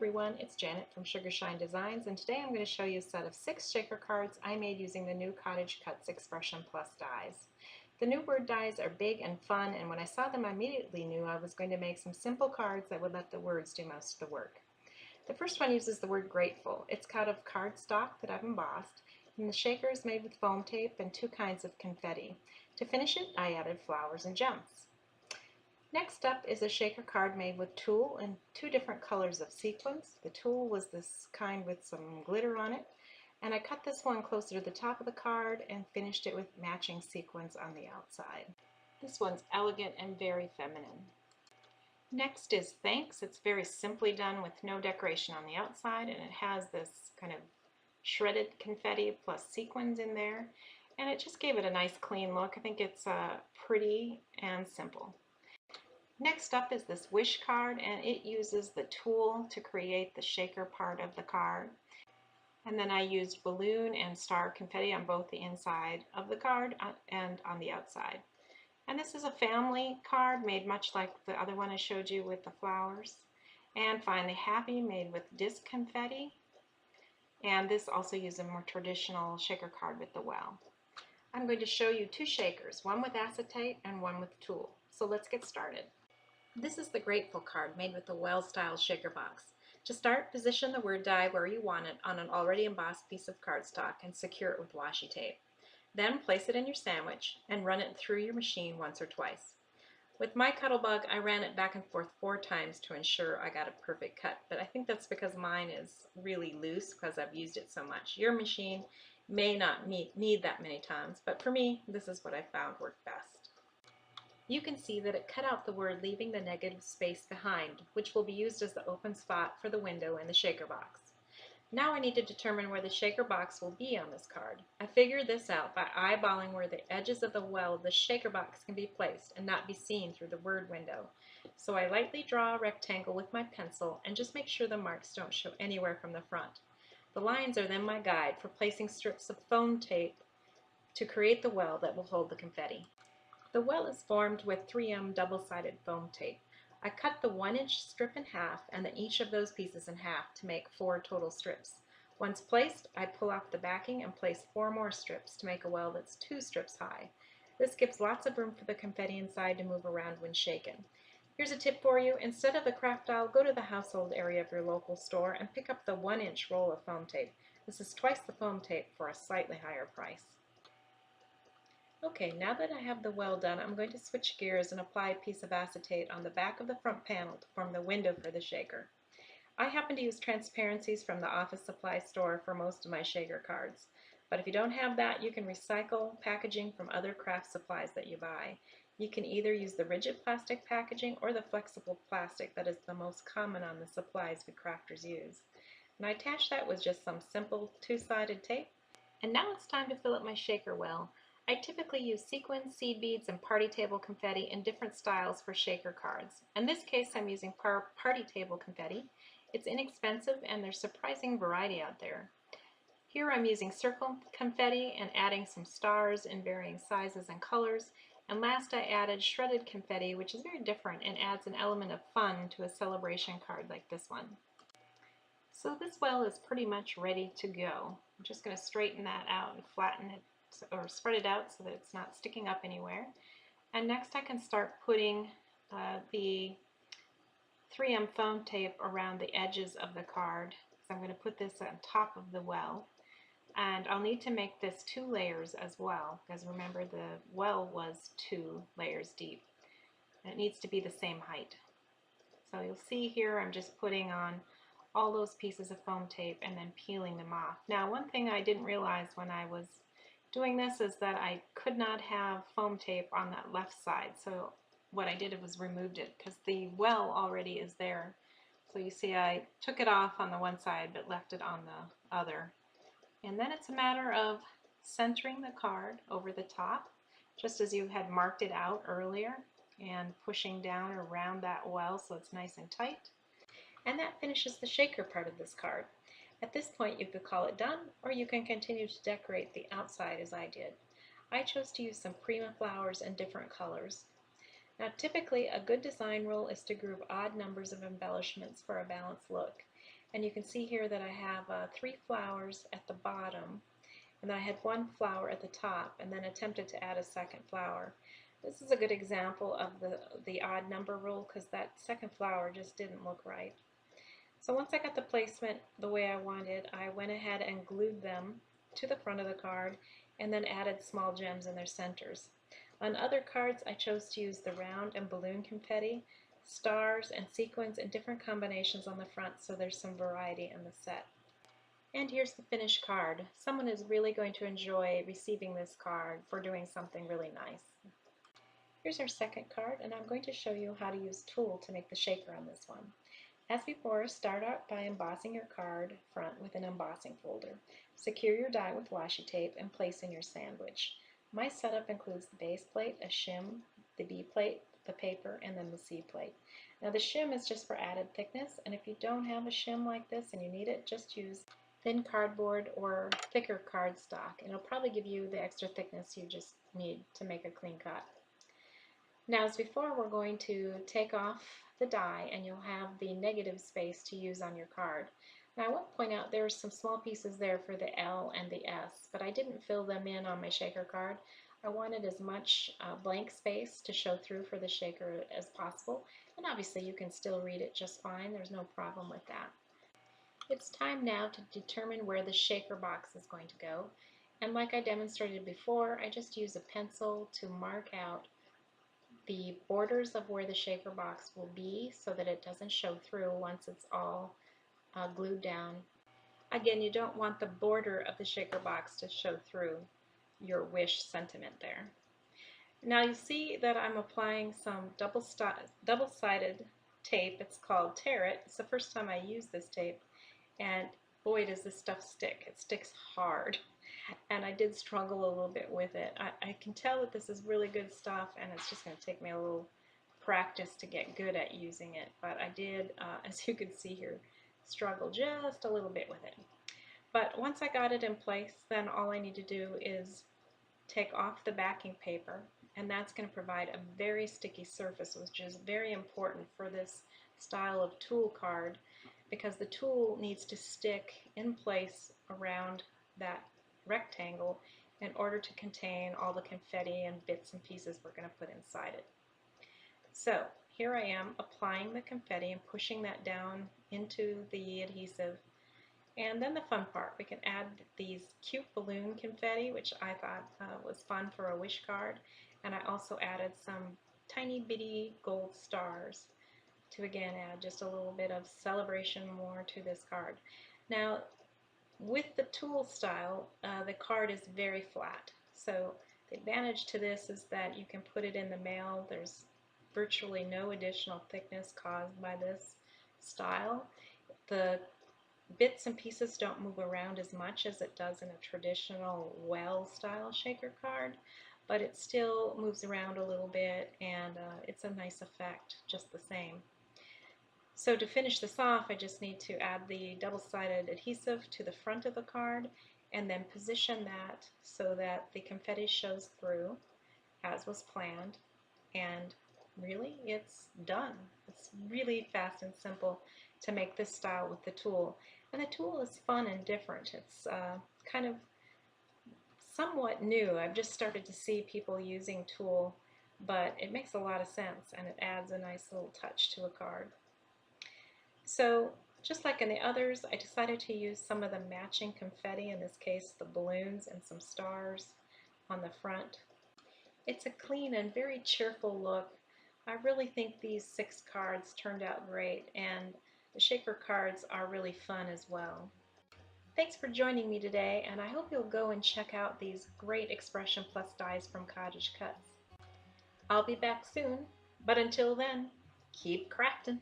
everyone, it's Janet from SugarShine Designs, and today I'm going to show you a set of 6 shaker cards I made using the new CottageCutz Expression Plus dies. The new word dies are big and fun, and when I saw them I immediately knew I was going to make some simple cards that would let the words do most of the work. The first one uses the word grateful. It's cut of cardstock that I've embossed, and the shaker is made with foam tape and 2 kinds of confetti. To finish it, I added flowers and gems. Next up is a shaker card made with tulle and 2 different colors of sequins. The tulle was this kind with some glitter on it, and I cut this one closer to the top of the card and finished it with matching sequins on the outside. This one's elegant and very feminine. Next is thanks. It's very simply done with no decoration on the outside, and it has this kind of shredded confetti plus sequins in there, and it just gave it a nice clean look. I think it's pretty and simple. Next up is this wish card, and it uses the tulle to create the shaker part of the card. And then I used balloon and star confetti on both the inside of the card and on the outside. And this is a family card made much like the other one I showed you with the flowers. And finally, happy, made with disc confetti. And this also uses a more traditional shaker card with the well. I'm going to show you 2 shakers, one with acetate and one with tulle. So let's get started. This is the Grateful card made with the well-style shaker box. To start, position the word die where you want it on an already embossed piece of cardstock and secure it with washi tape. Then place it in your sandwich and run it through your machine once or twice. With my Cuttlebug, I ran it back and forth 4 times to ensure I got a perfect cut, but I think that's because mine is really loose because I've used it so much. Your machine may not need that many times, but for me, this is what I found worked best. You can see that it cut out the word, leaving the negative space behind, which will be used as the open spot for the window in the shaker box. Now I need to determine where the shaker box will be on this card. I figured this out by eyeballing where the edges of the well of the shaker box can be placed and not be seen through the word window. So I lightly draw a rectangle with my pencil and just make sure the marks don't show anywhere from the front. The lines are then my guide for placing strips of foam tape to create the well that will hold the confetti. The well is formed with 3M double-sided foam tape. I cut the 1-inch strip in half and then each of those pieces in half to make 4 total strips. Once placed, I pull off the backing and place 4 more strips to make a well that's 2 strips high. This gives lots of room for the confetti inside to move around when shaken. Here's a tip for you. Instead of the craft aisle, go to the household area of your local store and pick up the 1-inch roll of foam tape. This is twice the foam tape for a slightly higher price. Okay, now that I have the well done, I'm going to switch gears and apply a piece of acetate on the back of the front panel to form the window for the shaker. I happen to use Transparencies from the office supply store for most of my shaker cards, but if you don't have that, you can recycle packaging from other craft supplies that you buy. You can either use the rigid plastic packaging or the flexible plastic that is the most common on the supplies we crafters use. And I attach that with just some simple 2-sided tape. And now it's time to fill up my shaker well. I typically use sequins, seed beads, and party table confetti in different styles for shaker cards. In this case, I'm using party table confetti. It's inexpensive and there's surprising variety out there. Here I'm using circle confetti and adding some stars in varying sizes and colors. And last I added shredded confetti, which is very different and adds an element of fun to a celebration card like this one. So this well is pretty much ready to go. I'm just going to straighten that out and flatten it or spread it out so that it's not sticking up anywhere. And next I can start putting the 3M foam tape around the edges of the card. So I'm going to put this on top of the well. And I'll need to make this 2 layers as well, because remember the well was 2 layers deep. And it needs to be the same height. So you'll see here I'm just putting on all those pieces of foam tape and then peeling them off. Now one thing I didn't realize when I was doing this is that I could not have foam tape on that left side, so what I did was removed it because the well already is there. So you see I took it off on the one side but left it on the other. And then it's a matter of centering the card over the top just as you had marked it out earlier and pushing down around that well so it's nice and tight. And that finishes the shaker part of this card. At this point you could call it done, or you can continue to decorate the outside as I did. I chose to use some Prima flowers in different colors. Now typically a good design rule is to group odd numbers of embellishments for a balanced look. And you can see here that I have 3 flowers at the bottom, and then I had 1 flower at the top, and then attempted to add a second flower. This is a good example of the odd number rule, because that second flower just didn't look right. So once I got the placement the way I wanted, I went ahead and glued them to the front of the card and then added small gems in their centers. On other cards, I chose to use the round and balloon confetti, stars and sequins in different combinations on the front, so there's some variety in the set. And here's the finished card. Someone is really going to enjoy receiving this card for doing something really nice. Here's our second card, and I'm going to show you how to use tulle to make the shaker on this one. As before, start out by embossing your card front with an embossing folder. Secure your die with washi tape and place in your sandwich. My setup includes the base plate, a shim, the B plate, the paper, and then the C plate. Now the shim is just for added thickness, and if you don't have a shim like this and you need it, just use thin cardboard or thicker cardstock. It'll probably give you the extra thickness you just need to make a clean cut. Now, as before, we're going to take off the die, and you'll have the negative space to use on your card. Now, I want to point out there's some small pieces there for the L and the S, but I didn't fill them in on my shaker card. I wanted as much blank space to show through for the shaker as possible, and obviously you can still read it just fine. There's no problem with that. It's time now to determine where the shaker box is going to go, and like I demonstrated before, I just use a pencil to mark out the borders of where the shaker box will be so that it doesn't show through once it's all glued down. Again, you don't want the border of the shaker box to show through your wish sentiment there. Now you see that I'm applying some double-sided tape. It's called Tear It. It's the first time I use this tape, and boy does this stuff stick. It sticks hard. And I did struggle a little bit with it. I can tell that this is really good stuff, and it's just going to take me a little practice to get good at using it. But I did, as you can see here, struggle just a little bit with it. But once I got it in place, then all I need to do is take off the backing paper, and that's going to provide a very sticky surface, which is very important for this style of tulle card, because the tulle needs to stick in place around that rectangle in order to contain all the confetti and bits and pieces we're going to put inside it. So here I am applying the confetti and pushing that down into the adhesive. And then the fun part, we can add these cute balloon confetti, which I thought was fun for a wish card, and I also added some tiny bitty gold stars to again add just a little bit of celebration more to this card. Now, with the tulle style, the card is very flat. So the advantage to this is that you can put it in the mail. There's virtually no additional thickness caused by this style. The bits and pieces don't move around as much as it does in a traditional well style shaker card, but it still moves around a little bit, and it's a nice effect just the same. So to finish this off, I just need to add the double-sided adhesive to the front of the card and then position that so that the confetti shows through as was planned, and really it's done. It's really fast and simple to make this style with the tulle. And the tulle is fun and different. It's kind of somewhat new. I've just started to see people using tulle, but it makes a lot of sense and it adds a nice little touch to a card. So just like in the others, I decided to use some of the matching confetti, in this case the balloons and some stars on the front. It's a clean and very cheerful look. I really think these 6 cards turned out great, and the shaker cards are really fun as well. Thanks for joining me today, and I hope you'll go and check out these great Expression Plus dies from Cottage Cutz. I'll be back soon, but until then, keep crafting.